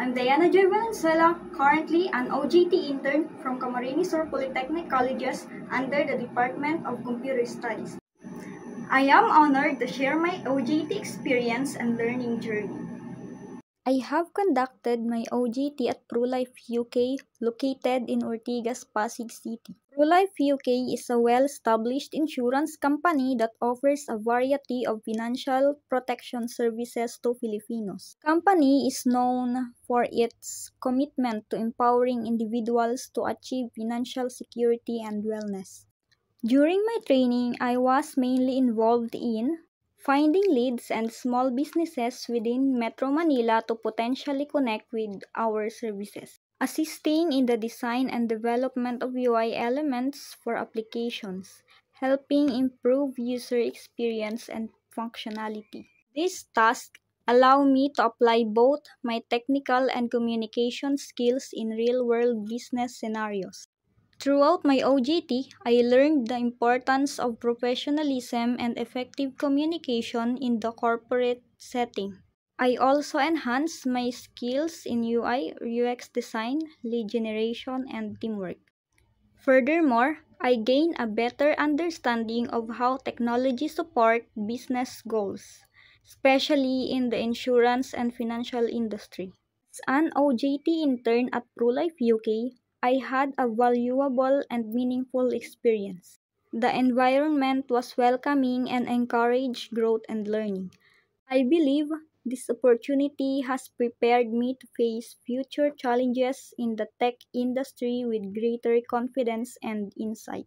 I'm Diana Joy Valenzuela, currently an OJT intern from Camarines Sur Polytechnic Colleges under the Department of Computer Studies. I am honored to share my OJT experience and learning journey. I have conducted my OJT at ProLife UK located in Ortigas, Pasig City. ProLife UK is a well-established insurance company that offers a variety of financial protection services to Filipinos. The company is known for its commitment to empowering individuals to achieve financial security and wellness. During my training, I was mainly involved in finding leads and small businesses within Metro Manila to potentially connect with our services, assisting in the design and development of UI elements for applications, helping improve user experience and functionality. These tasks allow me to apply both my technical and communication skills in real-world business scenarios. Throughout my OJT, I learned the importance of professionalism and effective communication in the corporate setting. I also enhanced my skills in UI, UX design, lead generation, and teamwork. Furthermore, I gained a better understanding of how technology support business goals, especially in the insurance and financial industry. As an OJT intern at ProLife UK, I had a valuable and meaningful experience. The environment was welcoming and encouraged growth and learning. I believe this opportunity has prepared me to face future challenges in the tech industry with greater confidence and insight.